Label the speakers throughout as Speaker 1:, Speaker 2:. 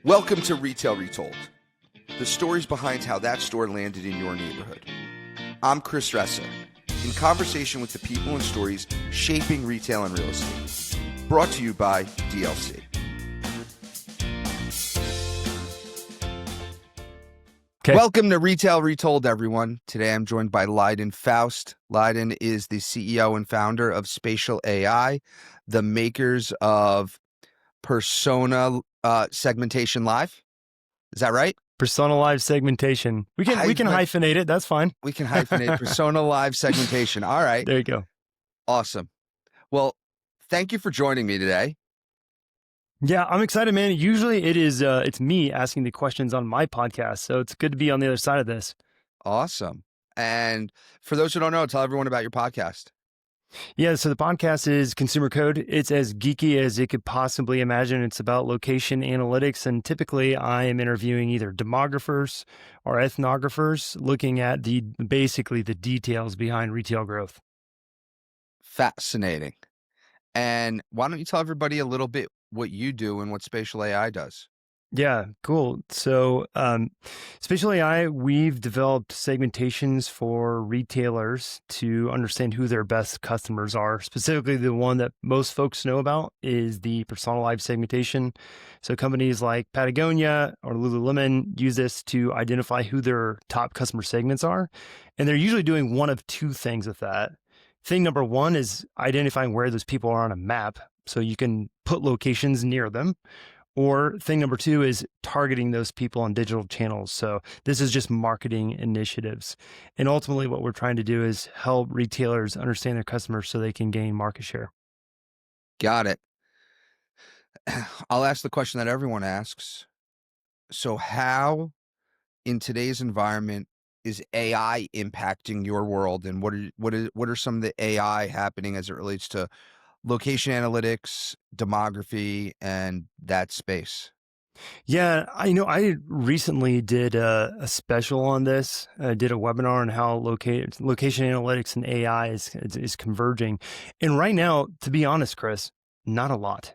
Speaker 1: Welcome to Retail Retold, the stories behind how that store landed in your neighborhood. I'm Chris Ressa, in conversation with the people and stories shaping retail and real estate. Brought to you by DLC.
Speaker 2: Okay.
Speaker 1: Welcome to Retail Retold, everyone. Today I'm joined by Lÿden Foust. Lŷden is the CEO and founder of Spatial.ai, the makers of Persona Segmentation Live. Is that right?
Speaker 2: Persona Live Segmentation. We can hyphenate it. That's fine.
Speaker 1: We can hyphenate Persona Live Segmentation. All right.
Speaker 2: There you go.
Speaker 1: Awesome. Well, thank you for joining me today.
Speaker 2: Yeah, I'm excited, man. Usually it's me asking the questions on my podcast, so it's good to be on the other side of this.
Speaker 1: Awesome. And for those who don't know, tell everyone about your podcast.
Speaker 2: Yeah, so the podcast is Consumer Code. It's as geeky as you could possibly imagine. It's about location analytics, and typically I am interviewing either demographers or ethnographers looking at basically the details behind retail growth.
Speaker 1: Fascinating. And why don't you tell everybody a little bit what you do and what Spatial.ai does?
Speaker 2: Yeah, cool. So Spatial.ai, we've developed segmentations for retailers to understand who their best customers are. Specifically, the one that most folks know about is the Persona Live segmentation. So companies like Patagonia or Lululemon use this to identify who their top customer segments are. And they're usually doing one of two things with that. Thing number one is identifying where those people are on a map, so you can put locations near them. Or thing number two is targeting those people on digital channels. So this is just marketing initiatives. And ultimately what we're trying to do is help retailers understand their customers so they can gain market share.
Speaker 1: Got it. I'll ask the question that everyone asks. So how, in today's environment, is AI impacting your world? And what are some of the AI happening as it relates to location analytics, demography, and that space?
Speaker 2: Yeah, I recently did a special on this. I did a webinar on how location analytics and AI is converging. And right now, to be honest, Chris, not a lot.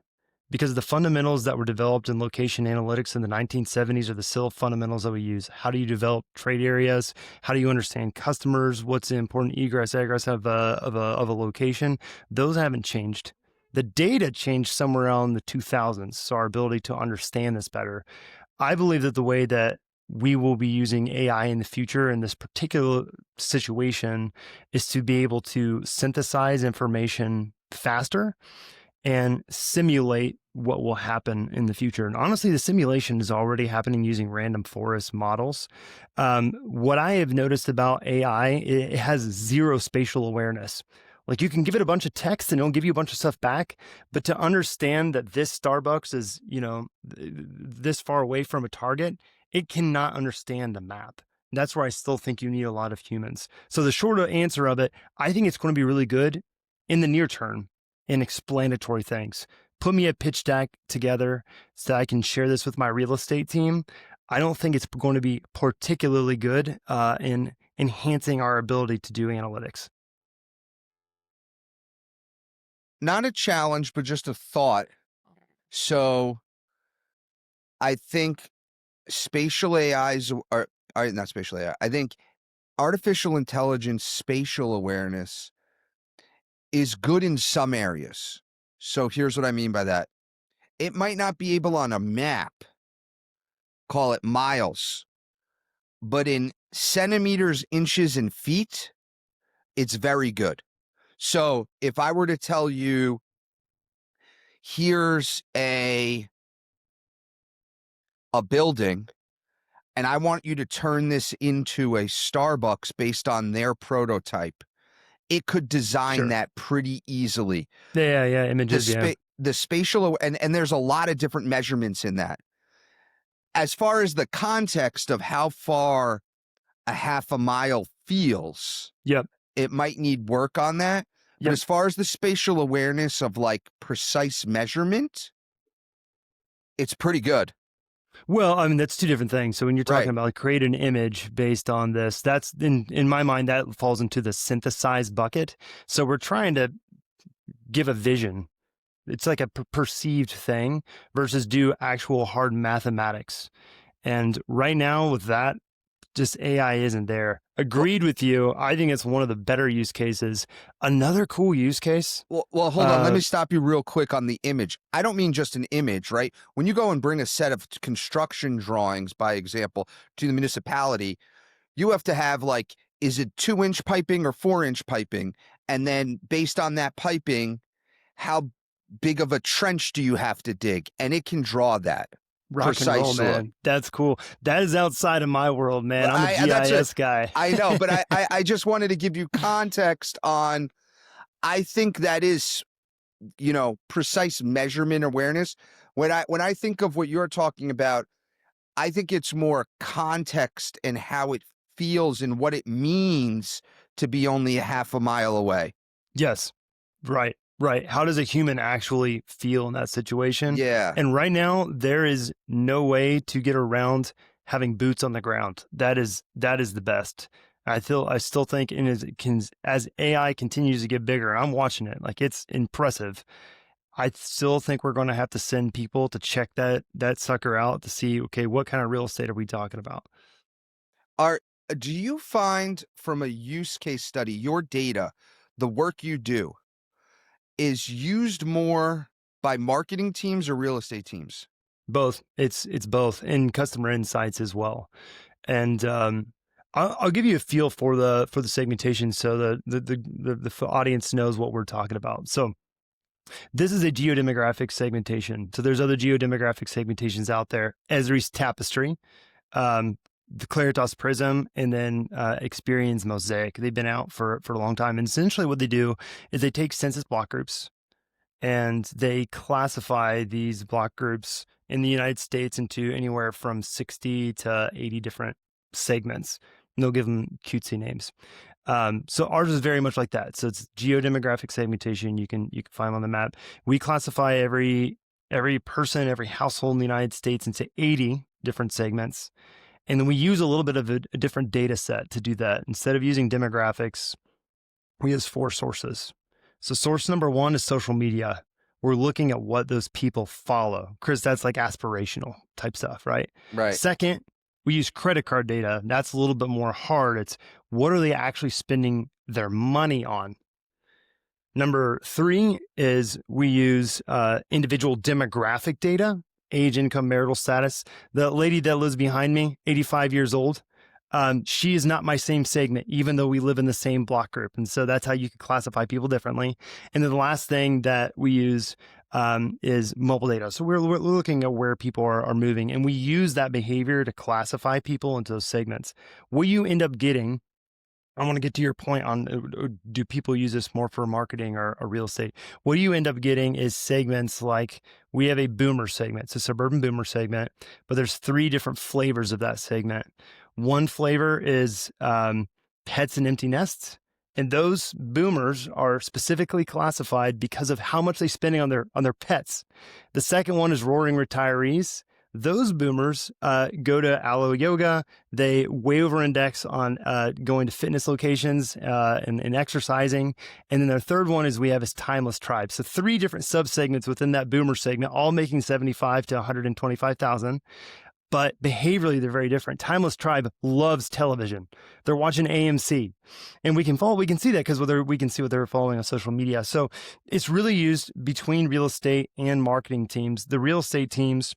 Speaker 2: Because the fundamentals that were developed in location analytics in the 1970s are the still fundamentals that we use. How do you develop trade areas? How do you understand customers? What's the important egress, egress of a location? Those haven't changed. The data changed somewhere around the 2000s, so our ability to understand this better. I believe that the way that we will be using AI in the future in this particular situation is to be able to synthesize information faster and simulate what will happen in the future. And honestly, the simulation is already happening using random forest models. What I have noticed about AI, it has zero spatial awareness. Like you can give it a bunch of text and it'll give you a bunch of stuff back, but to understand that this Starbucks is, this far away from a Target, it cannot understand the map. That's where I still think you need a lot of humans. So the short answer of it, I think it's going to be really good in the near term in explanatory things. Put me a pitch deck together so that I can share this with my real estate team. I don't think it's going to be particularly good in enhancing our ability to do analytics.
Speaker 1: Not a challenge, but just a thought. So I think spatial AIs are not spatial AI. I think artificial intelligence spatial awareness is good in some areas. So here's what I mean by that. It might not be able on a map, call it miles, but in centimeters, inches, and feet, it's very good. So if I were to tell you, here's a building, and I want you to turn this into a Starbucks based on their prototype, it could design that pretty easily.
Speaker 2: Yeah, images,
Speaker 1: the spatial, and there's a lot of different measurements in that. As far as the context of how far a half a mile feels, it might need work on that. But as far as the spatial awareness of like precise measurement, it's pretty good.
Speaker 2: Well, I mean, that's two different things. So when you're talking about like, create an image based on this, that's in my mind, that falls into the synthesized bucket. So we're trying to give a vision it's like a perceived thing versus do actual hard mathematics. And right now with that, just AI isn't there.
Speaker 1: Well,
Speaker 2: Agreed with you. I think it's one of the better use cases. Another cool use case.
Speaker 1: hold on. Let me stop you real quick on the image. I don't mean just an image, right? When you go and bring a set of construction drawings, by example, to the municipality, you have to have like, is it 2-inch piping or 4-inch piping? And then based on that piping, how big of a trench do you have to dig? And it can draw that
Speaker 2: Rock and roll,
Speaker 1: precisely.
Speaker 2: man. That's cool. That is outside of my world, man. I'm a
Speaker 1: That's
Speaker 2: GIS guy.
Speaker 1: I know, but I just wanted to give you context on, I think that is, precise measurement awareness. When I think of what you're talking about, I think it's more context and how it feels and what it means to be only a half a mile away.
Speaker 2: Yes. Right. Right. How does a human actually feel in that situation?
Speaker 1: Yeah.
Speaker 2: And right now, there is no way to get around having boots on the ground. That is the best. I still think as AI continues to get bigger, I'm watching it. Like, it's impressive. I still think we're going to have to send people to check that sucker out to see, okay, what kind of real estate are we talking about?
Speaker 1: Do you find from a use case study, your data, the work you do, is used more by marketing teams or real estate teams?
Speaker 2: Both. It's both, and customer insights as well. And I'll give you a feel for the segmentation, so the audience knows what we're talking about. So this is a geodemographic segmentation. So there's other geodemographic segmentations out there: Esri's Tapestry, the Claritas Prism, and then Experian's Mosaic. They've been out for a long time. And essentially what they do is they take census block groups and they classify these block groups in the United States into anywhere from 60 to 80 different segments. And they'll give them cutesy names. So ours is very much like that. So it's geodemographic segmentation. You can find on the map. We classify every person, every household in the United States into 80 different segments. And then we use a little bit of a different data set to do that. Instead of using demographics, we use 4 sources. So source number 1 is social media. We're looking at what those people follow. Chris, that's like aspirational type stuff, right?
Speaker 1: Right.
Speaker 2: Second, we use credit card data. That's a little bit more hard. It's what are they actually spending their money on? Number 3 is we use individual demographic data, age, income, marital status. The lady that lives behind me, 85 years old, she is not my same segment, even though we live in the same block group. And so that's how you can classify people differently. And then the last thing that we use is mobile data. So we're looking at where people are moving, and we use that behavior to classify people into those segments. What you end up getting, I want to get to your point on, do people use this more for marketing or real estate? What you end up getting is segments like, we have a boomer segment. It's a suburban boomer segment, but there's 3 different flavors of that segment. One flavor is pets and empty nests. And those boomers are specifically classified because of how much they're spending on their pets. The second one is roaring retirees. Those boomers go to Alo Yoga. They way over index on going to fitness locations and exercising. And then their third one is we have is timeless tribe. So 3 different subsegments within that boomer segment, all making 75 to 125,000. But behaviorally, they're very different. Timeless tribe loves television. They're watching AMC, and we can see that because we can see what they're following on social media. So it's really used between real estate and marketing teams. The real estate teams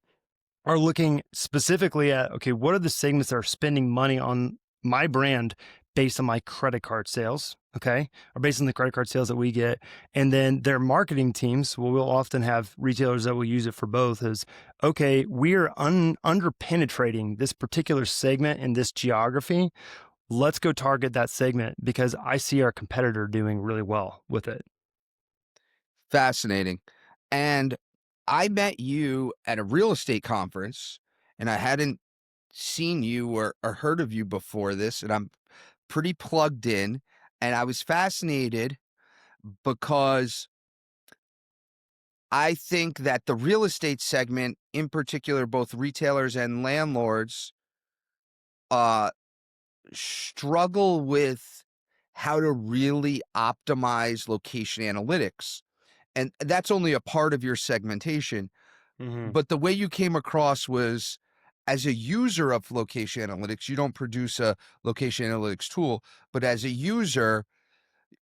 Speaker 2: are looking specifically at, okay, what are the segments that are spending money on my brand based on my credit card sales, okay, or based on the credit card sales that we get. And then their marketing teams, well, we'll often have retailers that will use it for both, is, okay, we are under penetrating this particular segment in this geography. Let's go target that segment because I see our competitor doing really well with it.
Speaker 1: Fascinating. And I met you at a real estate conference, and I hadn't seen you or heard of you before this, and I'm pretty plugged in. And I was fascinated because I think that the real estate segment, in particular, both retailers and landlords, struggle with how to really optimize location analytics. And that's only a part of your segmentation.
Speaker 2: Hmm.
Speaker 1: But the way you came across was as a user of location analytics, you don't produce a location analytics tool, but as a user,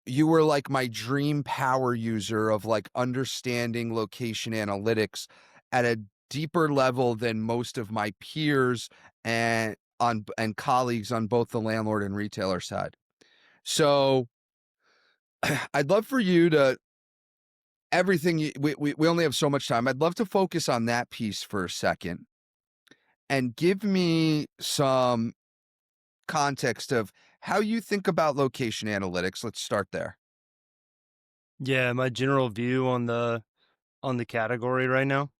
Speaker 1: you were like my dream power user of like understanding location analytics at a deeper level than most of my peers and colleagues on both the landlord and retailer side. So I'd love for you to we only have so much time. I'd love to focus on that piece for a second and give me some context of how you think about location analytics. Let's start there.
Speaker 2: Yeah, my general view on the category right now.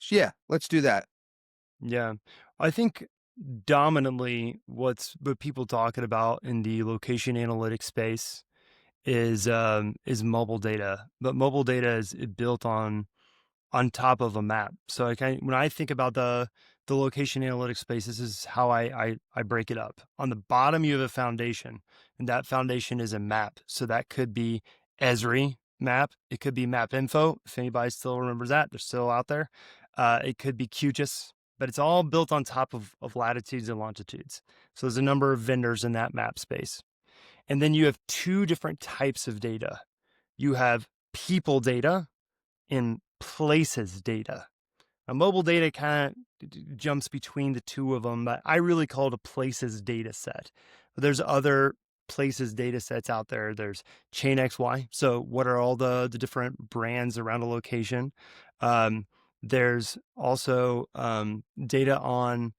Speaker 1: Yeah, let's do that.
Speaker 2: Yeah, I think dominantly what people talking about in the location analytics space is mobile data, but mobile data is built on top of a map. So when I think about the location analytics space, this is how I break it up. On the bottom, you have a foundation, and that foundation is a map. So that could be Esri map. It could be Map Info. If anybody still remembers that, they're still out there. It could be QGIS, but it's all built on top of latitudes and longitudes. So there's a number of vendors in that map space. And then you have two different types of data. You have people data and places data. Now, mobile data kind of jumps between the two of them, but I really call it a places data set. But there's other places data sets out there. There's Chain XY. So what are all the different brands around a location? Um, there's also data on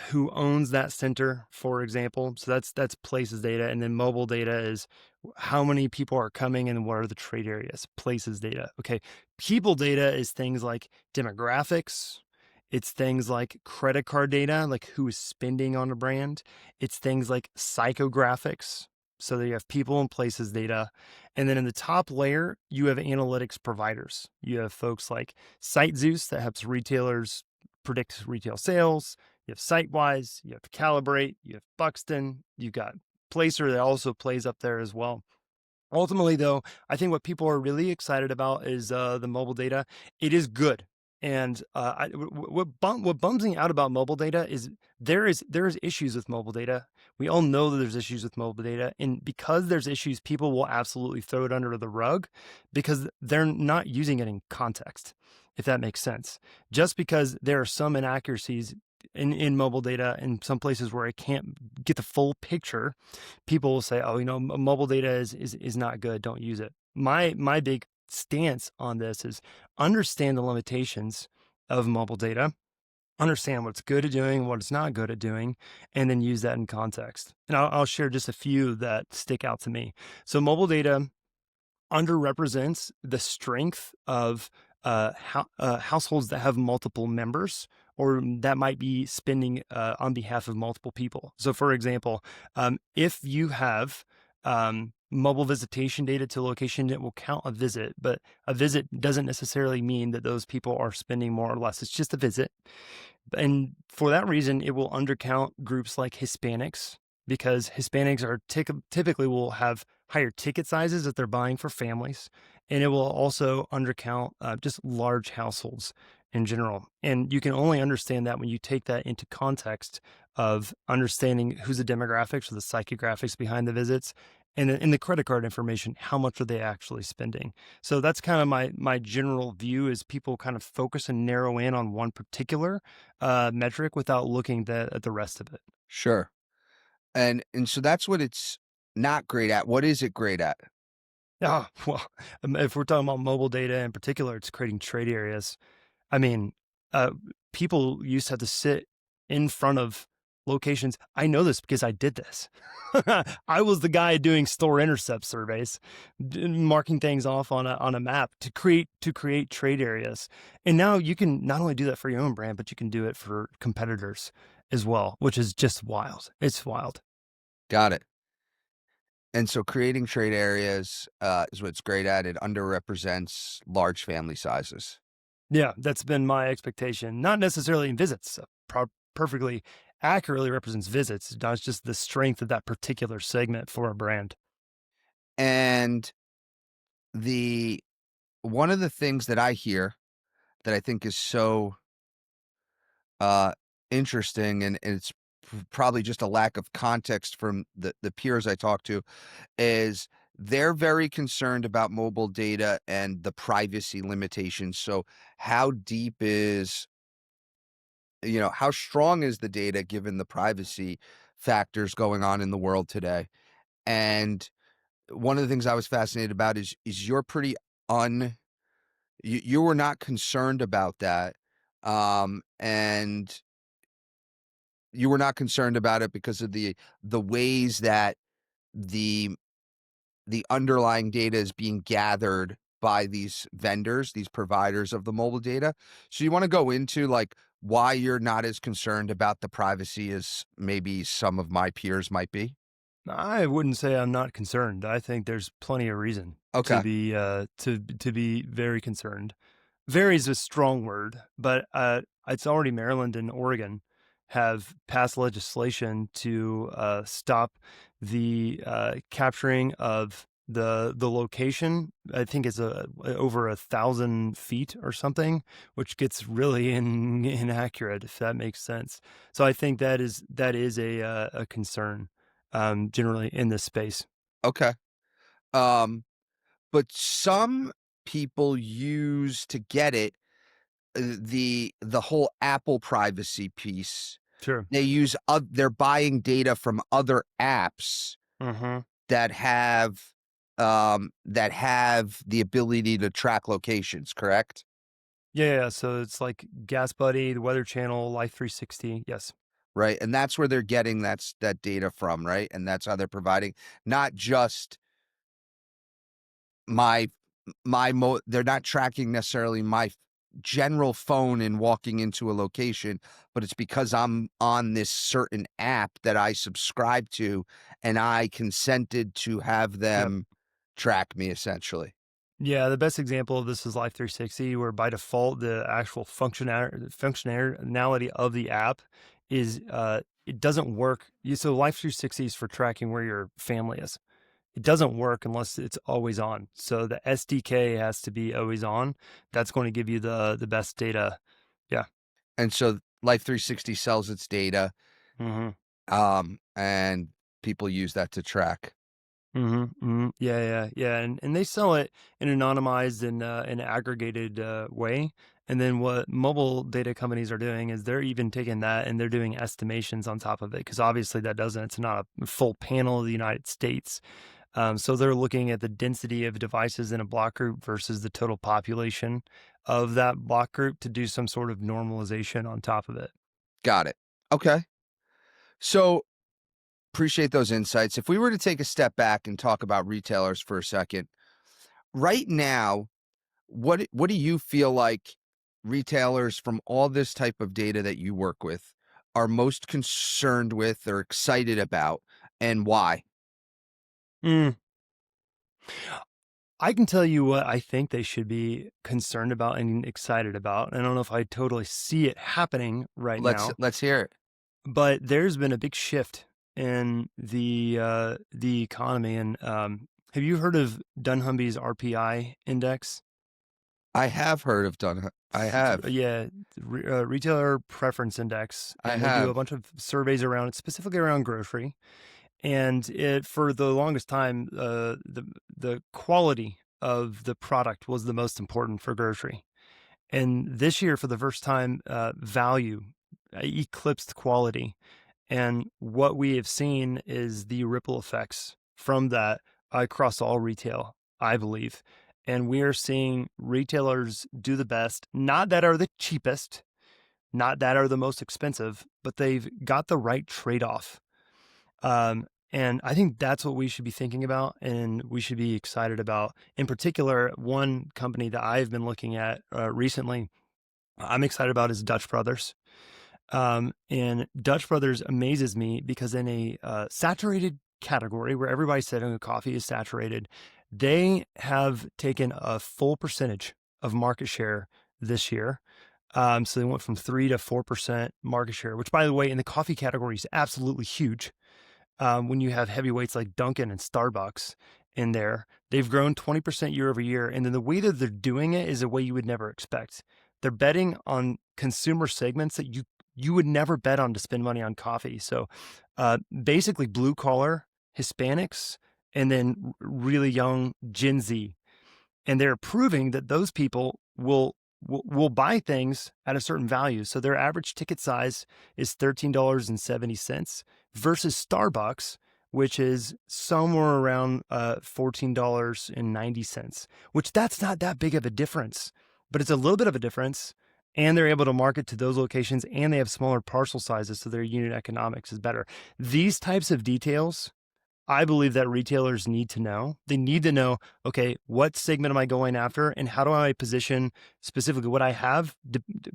Speaker 2: who owns that center, for example. So that's places data. And then mobile data is how many people are coming and what are the trade areas. Places data. Okay. People data is things like demographics. It's things like credit card data, like who is spending on a brand. It's things like psychographics. So that you have people and places data. And then in the top layer, you have analytics providers. You have folks like SiteZeus that helps retailers predict retail sales. You have SiteWise, you have Calibrate, you have Buxton, you got Placer that also plays up there as well. Ultimately, though, I think what people are really excited about is the mobile data. It is good, and what bums me out about mobile data is there is issues with mobile data. We all know that there's issues with mobile data, and because there's issues, people will absolutely throw it under the rug because they're not using it in context. If that makes sense, just because there are some inaccuracies in mobile data in some places where it can't get the full picture, people will say, "Oh, mobile data is not good. Don't use it." My big stance on this is understand the limitations of mobile data, understand what's good at doing, what it's not good at doing, and then use that in context. And I'll share just a few that stick out to me. So mobile data underrepresents the strength of households that have multiple members or that might be spending on behalf of multiple people. So, for example, if you have mobile visitation data to location, it will count a visit, but a visit doesn't necessarily mean that those people are spending more or less. It's just a visit. And for that reason, it will undercount groups like Hispanics because Hispanics are typically will have higher ticket sizes that they're buying for families. And it will also undercount just large households in general. And you can only understand that when you take that into context of understanding who's the demographics or the psychographics behind the visits and in the credit card information, how much are they actually spending? So that's kind of my general view is people kind of focus and narrow in on one particular metric without looking at the rest of it.
Speaker 1: Sure. And so that's what it's not great at. What is it great at?
Speaker 2: Ah, well, if we're talking about mobile data in particular, it's creating trade areas. I mean, uh, people used to have to sit in front of locations. I know this because I did this. I was the guy doing store intercept surveys, marking things off on a map to create trade areas. And now you can not only do that for your own brand, but you can do it for competitors as well, which is just wild. It's wild.
Speaker 1: Got it. And so creating trade areas is what it's great at. It underrepresents large family sizes.
Speaker 2: Yeah, that's been my expectation. Not necessarily in visits. Perfectly accurately represents visits. It's just the strength of that particular segment for a brand.
Speaker 1: And the one of the things that I hear that I think is so uh, interesting, and it's probably just a lack of context from the peers I talk to, is they're very concerned about mobile data and the privacy limitations. So, how deep is how strong is the data given the privacy factors going on in the world today? And one of the things I was fascinated about is you're pretty un you were not concerned about that, and you were not concerned about it because of the ways that the the underlying data is being gathered by these vendors, these providers of the mobile data. So you want to go into like why you're not as concerned about the privacy as maybe some of my peers might be?
Speaker 2: I wouldn't say I'm not concerned. I think there's plenty of reason to
Speaker 1: Okay.
Speaker 2: be to be very concerned. Very is a strong word, but it's already Maryland and Oregon have passed legislation to stop the capturing of the location. I think it's over 1,000 feet or something, which gets really inaccurate if that makes sense. So I think that is a concern generally in this space.
Speaker 1: Okay. Um, but some people use to get it the whole Apple privacy piece.
Speaker 2: Sure.
Speaker 1: They use they're buying data from other apps
Speaker 2: Mm-hmm.
Speaker 1: that have the ability to track locations, correct?
Speaker 2: Yeah. So it's like Gas Buddy, the Weather Channel, Life 360. Yes.
Speaker 1: Right, and that's where they're getting that data from, right? And that's how they're providing not just my they're not tracking necessarily my general phone and walking into a location, but it's because I'm on this certain app that I subscribe to, and I consented to have
Speaker 2: Yep.
Speaker 1: them track me essentially.
Speaker 2: Yeah, the best example of this is Life 360, where by default the actual functionality of the app is it doesn't work. So Life 360 is for tracking where your family is. It doesn't work unless it's always on. So the SDK has to be always on. That's going to give you the best data. Yeah.
Speaker 1: And so Life 360 sells its data,
Speaker 2: Mm-hmm.
Speaker 1: and people use that to track.
Speaker 2: Yeah, and they sell it in an anonymized and an aggregated way. And then what mobile data companies are doing is they're even taking that and they're doing estimations on top of it because obviously that doesn't. It's not a full panel of the United States. So they're looking at the density of devices in a block group versus the total population of that block group to do some sort of normalization on top of it.
Speaker 1: Got it. Okay. So appreciate those insights. If we were to take a step back and talk about retailers for a second, right now, what do you feel like retailers from all this type of data that you work with are most concerned with or excited about, and why?
Speaker 2: Mm. I can tell you what I think they should be concerned about and excited about. I don't know if I totally see it happening right
Speaker 1: Let's
Speaker 2: now,
Speaker 1: let's hear it.
Speaker 2: but there's been a big shift in the economy. And have you heard of Dunnhumby's RPI index?
Speaker 1: I have heard of Dun. I have.
Speaker 2: Yeah, retailer preference index,
Speaker 1: I
Speaker 2: and they do a
Speaker 1: have.
Speaker 2: bunch of surveys around it, specifically around grocery. And it for the longest time, the quality of the product was the most important for grocery. And this year, for the first time, value eclipsed quality. And what we have seen is the ripple effects from that across all retail, I believe. And we are seeing retailers do the best, not that are the cheapest, not that are the most expensive, but they've got the right trade off. And I think that's what we should be thinking about and we should be excited about. In particular, one company that I've been looking at recently, I'm excited about is Dutch Brothers. And Dutch Brothers amazes me because in a saturated category where everybody's saying coffee is saturated, they have taken a full percentage of market share this year. So they went from 3 to 4% market share, which, by the way, in the coffee category is absolutely huge. When you have heavyweights like Dunkin' and Starbucks, in there. They've grown 20% year over year. And then the way that they're doing it is a way you would never expect. They're betting on consumer segments that you would never bet on to spend money on coffee. So basically blue collar Hispanics and then really young Gen Z. And they're proving that those people will buy things at a certain value. So their average ticket size is $13.70 versus Starbucks, which is somewhere around $14.90, which that's not that big of a difference, but it's a little bit of a difference. And they're able to market to those locations, and they have smaller parcel sizes, so their unit economics is better. These types of details, I believe that retailers need to know. They need to know, okay, what segment am I going after, and how do I position specifically what I have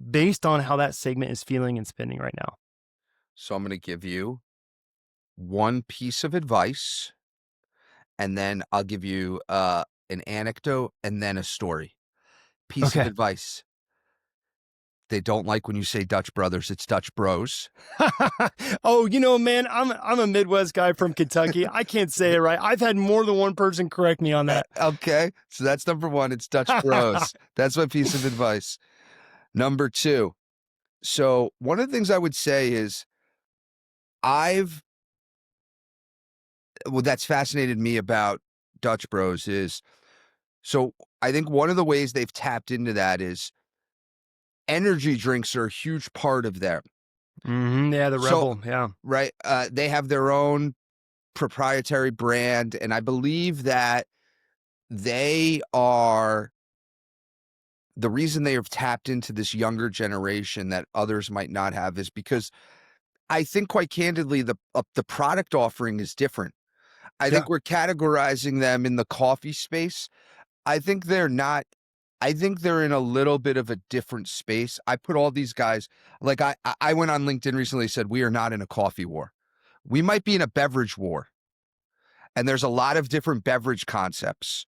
Speaker 2: based on how that segment is feeling and spending right now.
Speaker 1: So I'm going to give you one piece of advice, and then I'll give you an anecdote and then a story. Piece of
Speaker 2: Okay.
Speaker 1: advice. They don't like when you say Dutch brothers, it's Dutch bros.
Speaker 2: Oh, man, I'm a Midwest guy from Kentucky. I can't say it right. I've had more than one person correct me on that.
Speaker 1: Okay, so that's number one, it's Dutch bros. That's my piece of advice. Number two, so one of the things I would say is that's fascinated me about Dutch bros is, so I think one of the ways they've tapped into that is energy drinks are a huge part of them.
Speaker 2: Yeah, the
Speaker 1: So,
Speaker 2: Rebel. Yeah.
Speaker 1: right, they have their own proprietary brand, and I believe that they are the reason they have tapped into this younger generation that others might not have is because I think quite candidly the product offering is different. I
Speaker 2: Yeah.
Speaker 1: think we're categorizing them in the coffee space. I think they're not. I think they're in a little bit of a different space. I put all these guys, like I went on LinkedIn recently, said we are not in a coffee war. We might be in a beverage war. And there's a lot of different beverage concepts.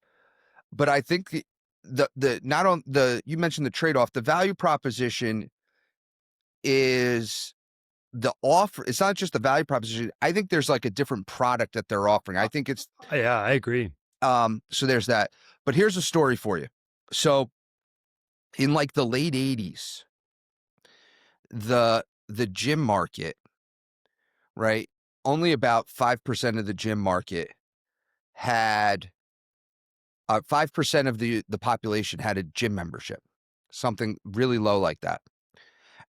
Speaker 1: But I think the not on the you mentioned the trade-off, the value proposition is the offer. It's not just the value proposition. I think there's like a different product that they're offering. I think it's
Speaker 2: Yeah, I agree.
Speaker 1: so there's that. But here's a story for you. So in like the late 80s, the gym market, right? Only about 5% of the gym market had 5% of the population had a gym membership, something really low like that.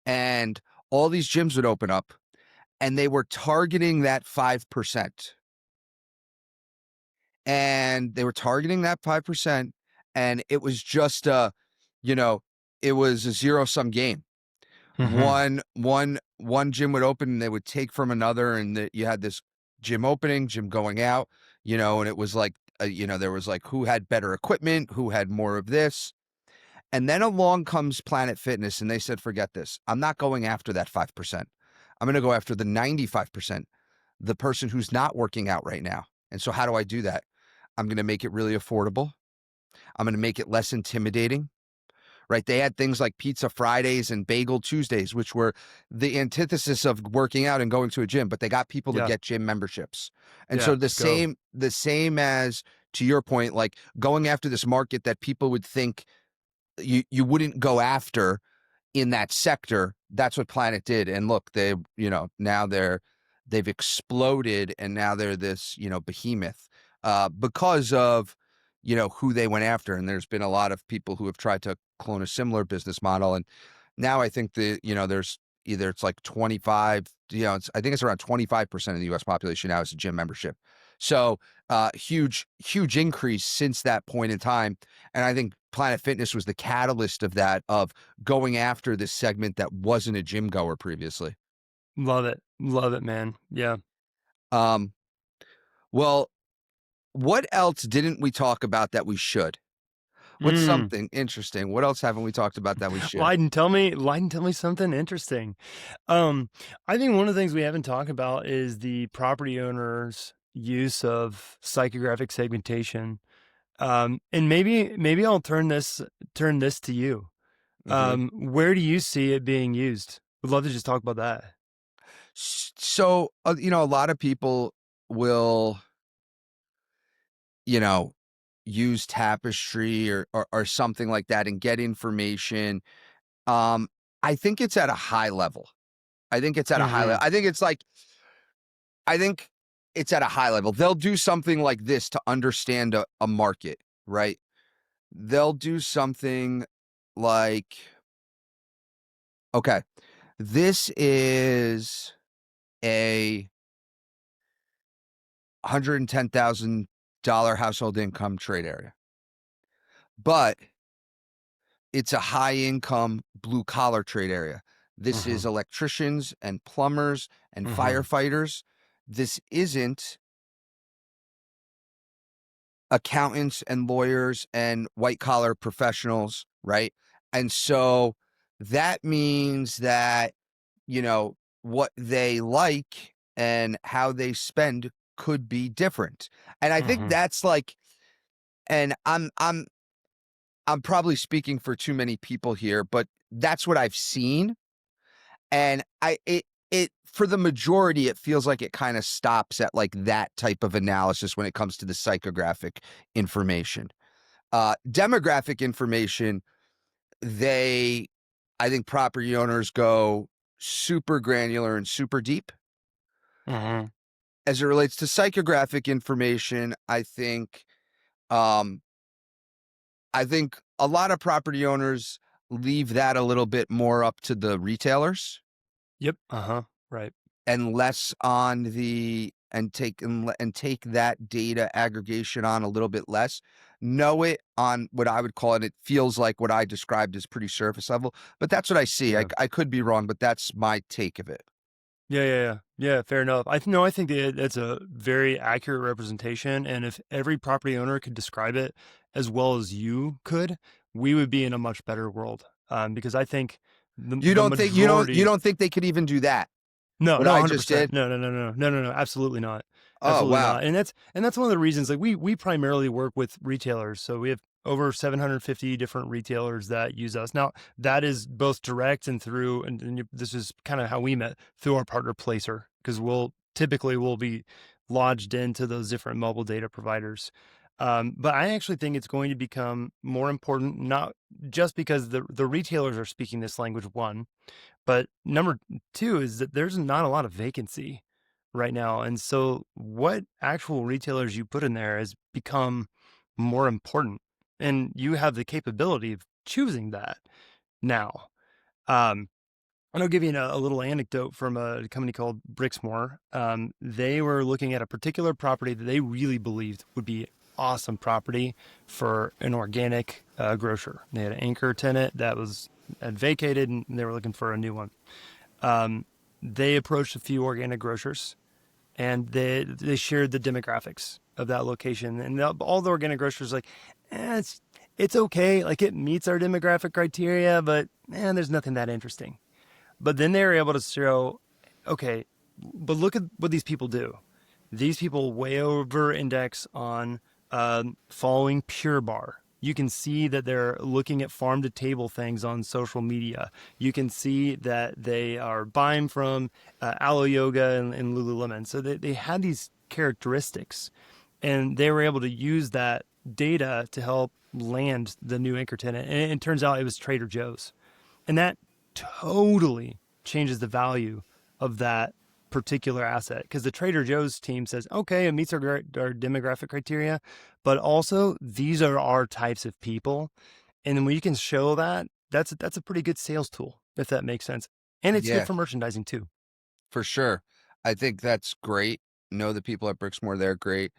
Speaker 1: And all these gyms would open up, and they were targeting that 5%. And they were targeting that 5%, and it was just it was a zero-sum game.
Speaker 2: Mm-hmm.
Speaker 1: One gym would open, and they would take from another, and you had this gym opening, gym going out, and it was like, there was like who had better equipment, who had more of this. And then along comes Planet Fitness, and they said, forget this. I'm not going after that 5%. I'm going to go after the 95%, the person who's not working out right now. And so how do I do that? I'm going to make it really affordable. I'm going to make it less intimidating, right? They had things like Pizza Fridays and Bagel Tuesdays, which were the antithesis of working out and going to a gym, but they got people to
Speaker 2: Yeah.
Speaker 1: get gym memberships. And
Speaker 2: Yeah.
Speaker 1: so the
Speaker 2: Go.
Speaker 1: same as, to your point, like going after this market that people would think you wouldn't go after in that sector. That's what Planet did. And look, now they've exploded, and now they're this, behemoth, because of, who they went after. And there's been a lot of people who have tried to clone a similar business model. And now I think there's either it's like 25, I think it's around 25% of the US population now is a gym membership. So huge increase since that point in time. And I think Planet Fitness was the catalyst of that, of going after this segment that wasn't a gym goer previously.
Speaker 2: Love it. Love it, man. Yeah.
Speaker 1: Um, well, what else didn't we talk about that we should? What's
Speaker 2: Mm.
Speaker 1: something interesting? What else haven't we talked about that we should?
Speaker 2: Lydon, tell me something interesting. I think one of the things we haven't talked about is the property owner's use of psychographic segmentation. And maybe I'll turn this to you.
Speaker 1: Mhm.
Speaker 2: Where do you see it being used? Would love to just talk about that.
Speaker 1: So, a lot of people will you know, use Tapestry or something like that and get information. Um, I think it's at a high level. I think it's at a high level.
Speaker 2: Mm-hmm.
Speaker 1: I think it's at a high level. They'll do something like this to understand a market, right? They'll do something like, okay, this is a $110,000 household income trade area, but it's a high income blue collar trade area. This
Speaker 2: Mm-hmm.
Speaker 1: is electricians and plumbers and
Speaker 2: Mm-hmm.
Speaker 1: firefighters. This isn't accountants and lawyers and white collar professionals, right? And so that means that, what they like and how they spend could be different. And I think
Speaker 2: Mm-hmm.
Speaker 1: that's like, and I'm probably speaking for too many people here, but that's what I've seen. And it for the majority, it feels like it kind of stops at like that type of analysis when it comes to the psychographic information. Demographic information, I think property owners go super granular and super deep.
Speaker 2: Mm-hmm.
Speaker 1: As it relates to psychographic information, um, I think a lot of property owners leave that a little bit more up to the retailers
Speaker 2: Yep. Uh-huh. Right.
Speaker 1: and less on and take that data aggregation on a little bit less. Know it on what I would call it. It feels like what I described as pretty surface level, but that's what I see.
Speaker 2: Yeah.
Speaker 1: I could be wrong, but that's my take of it.
Speaker 2: Yeah, yeah, yeah. Yeah, fair enough. No, I think that that's a very accurate representation. And if every property owner could describe it as well as you could, we would be in a much better world. Because I think the
Speaker 1: You
Speaker 2: majority.
Speaker 1: don't think they could even do that?
Speaker 2: No,
Speaker 1: What
Speaker 2: no,
Speaker 1: I just
Speaker 2: 100%.
Speaker 1: did?
Speaker 2: No, no, no, no, no, no, no, absolutely not.
Speaker 1: Oh,
Speaker 2: Absolutely
Speaker 1: wow.
Speaker 2: not. And that's one of the reasons, like, we primarily work with retailers. So we have over 750 different retailers that use us. Now, that is both direct and through, this is kind of how we met, through our partner Placer, because we'll be lodged into those different mobile data providers. But I actually think it's going to become more important, not just because the retailers are speaking this language, one, but number two is that there's not a lot of vacancy right now. And so what actual retailers you put in there has become more important. And you have the capability of choosing that now. Um, and I'll give you a little anecdote from a company called Brixmor. They were looking at a particular property that they really believed would be awesome property for an organic grocer. They had an anchor tenant that had vacated, and they were looking for a new one. Um, they approached a few organic grocers, and they shared the demographics of that location, and all the organic grocers like, it's okay, like it meets our demographic criteria, but there's nothing that interesting. But then they were able to show, okay, but look at what these people do. These people way over index on following Pure Bar. You can see that they're looking at farm to table things on social media. You can see that they are buying from Aloe Yoga and Lululemon. So they had these characteristics, and they were able to use that data to help land the new anchor tenant. And it turns out it was Trader Joe's. And that totally changes the value of that particular asset, because the Trader Joe's team says, okay, it meets our demographic criteria, but also these are our types of people. And then when you can show that, that's a pretty good sales tool, if that makes sense. And it's good
Speaker 1: Yeah,
Speaker 2: for merchandising too.
Speaker 1: for sure. I think that's great. Know the people at Brixmor, they're great.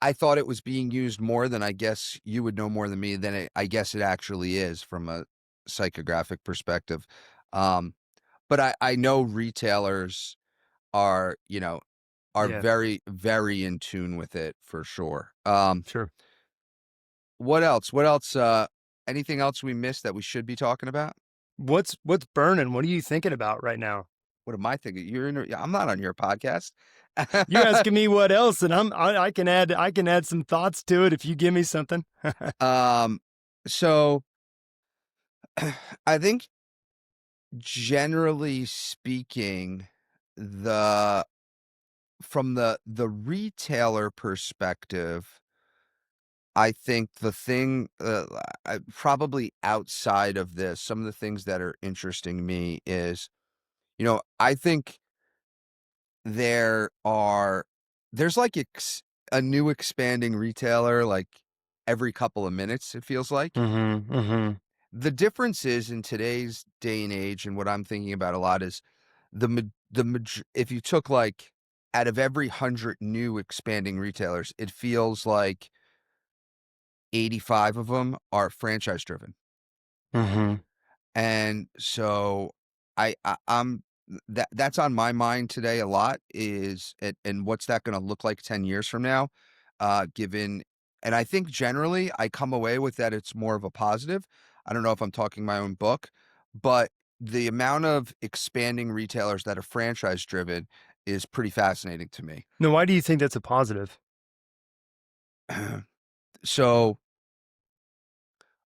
Speaker 1: I thought it was being used more than, I guess you would know more than me than I guess it actually is from a psychographic perspective. Um, but I know retailers are, are
Speaker 2: Yeah,
Speaker 1: very, very in tune with it for sure.
Speaker 2: sure.
Speaker 1: What else? Anything else we missed that we should be talking about?
Speaker 2: What's burning? What are you thinking about right now?
Speaker 1: What am I thinking? I'm not on your podcast.
Speaker 2: You're asking me what else, and I can add some thoughts to it if you give me something.
Speaker 1: um, so I think generally speaking, the from the retailer perspective, I think the thing, probably outside of this, some of the things that are interesting me is, I think there are there's like a new expanding retailer like every couple of minutes, it feels like.
Speaker 2: Mm-hmm. Mm-hmm.
Speaker 1: The difference is in today's day and age, and what I'm thinking about a lot is if you took like out of every 100 new expanding retailers, it feels like 85 of them are franchise driven.
Speaker 2: Mm-hmm.
Speaker 1: And so I'm that's on my mind today a lot is and what's that going to look like 10 years from now, given, and I think generally I come away with that it's more of a positive. I don't know if I'm talking my own book, but the amount of expanding retailers that are franchise driven is pretty fascinating to me.
Speaker 2: Now, why do you think that's a positive?
Speaker 1: So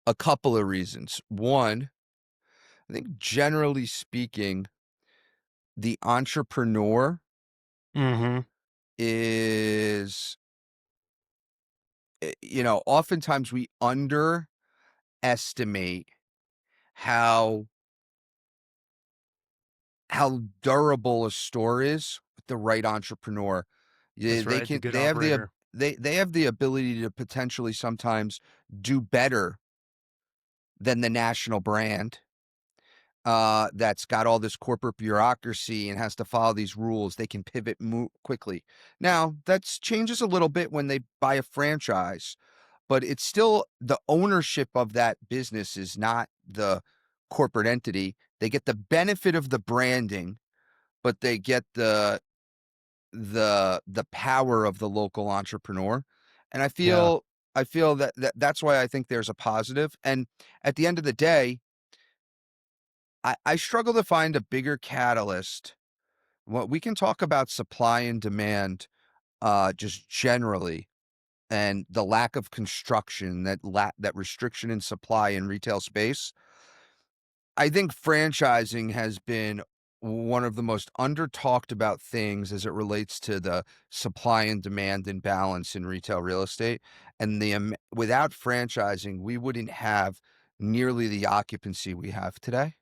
Speaker 1: a couple of reasons. One, I think generally speaking, the entrepreneur
Speaker 2: Mm-hmm.
Speaker 1: is, oftentimes we underestimate how durable a store is with the right entrepreneur.
Speaker 2: That's
Speaker 1: They
Speaker 2: right. The
Speaker 1: can
Speaker 2: good
Speaker 1: they have the
Speaker 2: operator.
Speaker 1: they have the ability to potentially sometimes do better than the national brand, that's got all this corporate bureaucracy and has to follow these rules. They can pivot quickly. Now, that changes a little bit when they buy a franchise, but it's still the ownership of that business is not the corporate entity. They get the benefit of the branding, but they get the power of the local entrepreneur. And
Speaker 2: Yeah.
Speaker 1: I feel that's why I think there's a positive. And at the end of the day, I struggle to find a bigger catalyst. Well, we can talk about supply and demand, just generally, and the lack of construction, that restriction in supply in retail space. I think franchising has been one of the most under talked about things as it relates to the supply and demand imbalance in retail real estate. And without franchising, we wouldn't have nearly the occupancy we have today.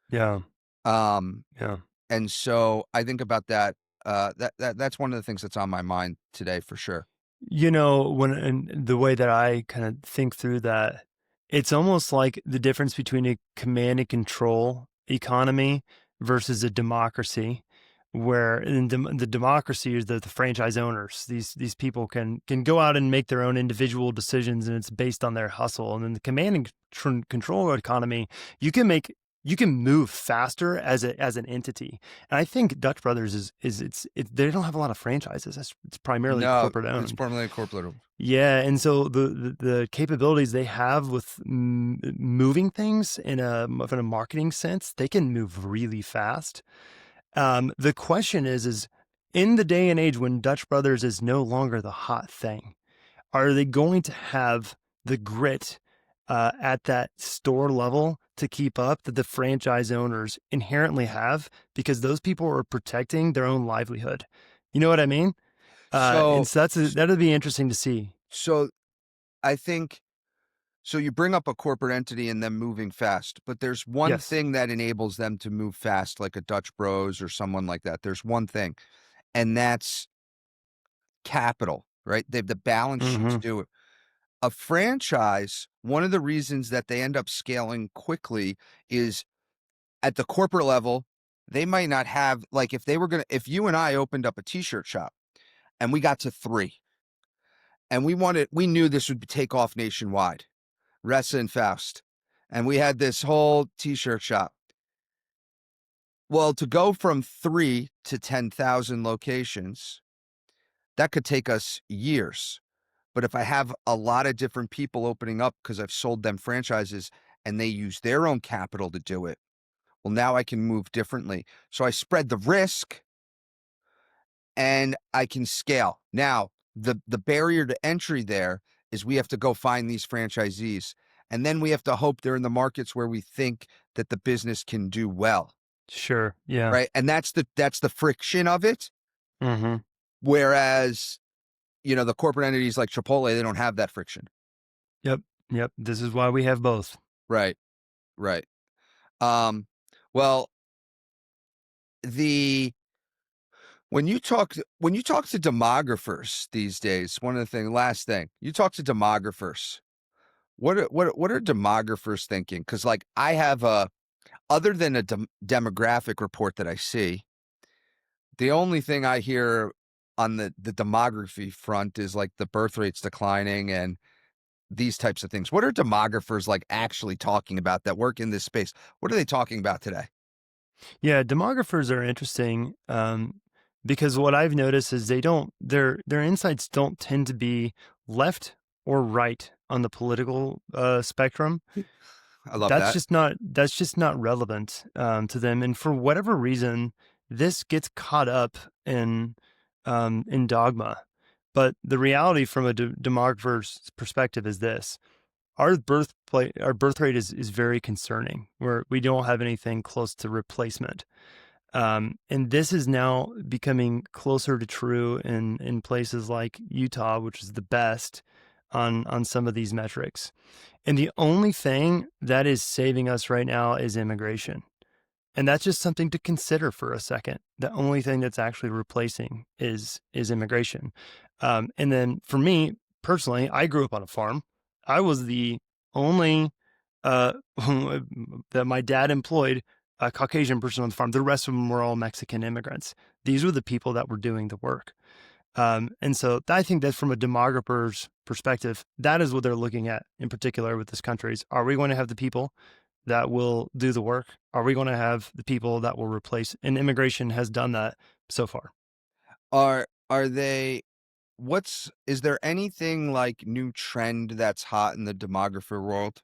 Speaker 2: Yeah.
Speaker 1: Um,
Speaker 2: Yeah.
Speaker 1: and so I think about that. That's one of the things that's on my mind today for sure.
Speaker 2: When and the way that I kind of think through that, it's almost like the difference between a command and control economy versus a democracy, where in the democracy is the franchise owners. These people can go out and make their own individual decisions, and it's based on their hustle. And then the command and control economy, you can make you can move faster as an entity. And I think Dutch Brothers they don't have a lot of franchises. It's primarily
Speaker 1: No,
Speaker 2: corporate
Speaker 1: it's
Speaker 2: owned.
Speaker 1: formerly incorporated.
Speaker 2: Yeah, and so the capabilities they have with moving things in a marketing sense, they can move really fast. The question is in the day and age when Dutch Brothers is no longer the hot thing, are they going to have the grit at that store level to keep up that the franchise owners inherently have? Because those people are protecting their own livelihood. You know what I mean? And
Speaker 1: So,
Speaker 2: so that'll be interesting to see.
Speaker 1: so I think so. You bring up a corporate entity and them moving fast, but there's one
Speaker 2: Yes.
Speaker 1: thing that enables them to move fast, like a Dutch Bros or someone like that. There's one thing, and that's capital, right? They have the balance sheet to
Speaker 2: Mhm.
Speaker 1: do it. A franchise, one of the reasons that they end up scaling quickly is at the corporate level, they might not have, like, if you and I opened up a t-shirt shop and we got to three and we knew this would take off nationwide, Ressa and Foust, and we had this whole t-shirt shop. Well, to go from 3 to 10,000 locations, that could take us years. But if I have a lot of different people opening up because I've sold them franchises and they use their own capital to do it, well, now I can move differently. So I spread the risk and I can scale. Now, the barrier to entry there is we have to go find these franchisees. And then we have to hope they're in the markets where we think that the business can do well.
Speaker 2: Sure. Yeah.
Speaker 1: Right. And that's the friction of it.
Speaker 2: Mhm.
Speaker 1: Whereas, the corporate entities like Chipotle, they don't have that friction.
Speaker 2: Yep. This is why we have both.
Speaker 1: Right. Well, when you talk to demographers these days, last thing, you talk to demographers. What are demographers thinking? Because like I have other than a demographic report that I see, the only thing I hear on the demography front is like the birth rate's declining and these types of things. What are demographers like actually talking about that work in this space? What are they talking about today?
Speaker 2: Yeah, demographers are interesting because what I've noticed is their insights don't tend to be left or right on the political spectrum.
Speaker 1: I love that.
Speaker 2: That's just not relevant to them, and for whatever reason, this gets caught up in dogma. But the reality from a demographer's perspective is this: our birth rate is very concerning. We don't have anything close to replacement. And this is now becoming closer to true in places like Utah, which is the best on some of these metrics. And the only thing that is saving us right now is immigration. And that's just something to consider for a second. The only thing that's actually replacing is immigration. And then for me personally, I grew up on a farm. I was the only that my dad employed a Caucasian person on the farm. The rest of them were all Mexican immigrants. These were the people that were doing the work. And so I think that from a demographer's perspective, that is what they're looking at in particular with this country is, are we going to have the people that will do the work? Are we going to have the people that will replace? And immigration has done that so far.
Speaker 1: Are they, is there anything like new trend that's hot in the demographer world?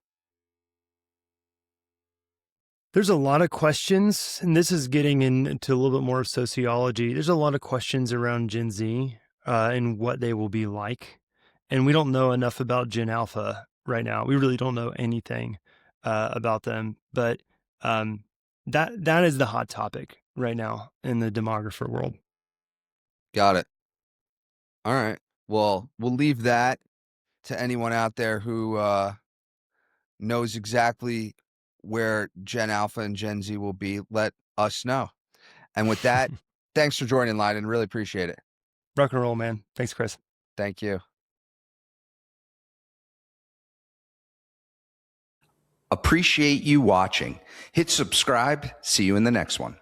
Speaker 2: There's a lot of questions, and this is getting into a little bit more of sociology. There's a lot of questions around Gen Z and what they will be like. And we don't know enough about Gen Alpha right now. We really don't know anything about them. But that is the hot topic right now in the demographer world.
Speaker 1: Got it. All right. Well, we'll leave that to anyone out there who knows exactly where Gen Alpha and Gen Z will be. Let us know. And with that, thanks for joining, Lÿden. Really appreciate it.
Speaker 2: Rock and roll, man. Thanks, Chris.
Speaker 1: Thank you. Appreciate you watching. Hit subscribe. See you in the next one.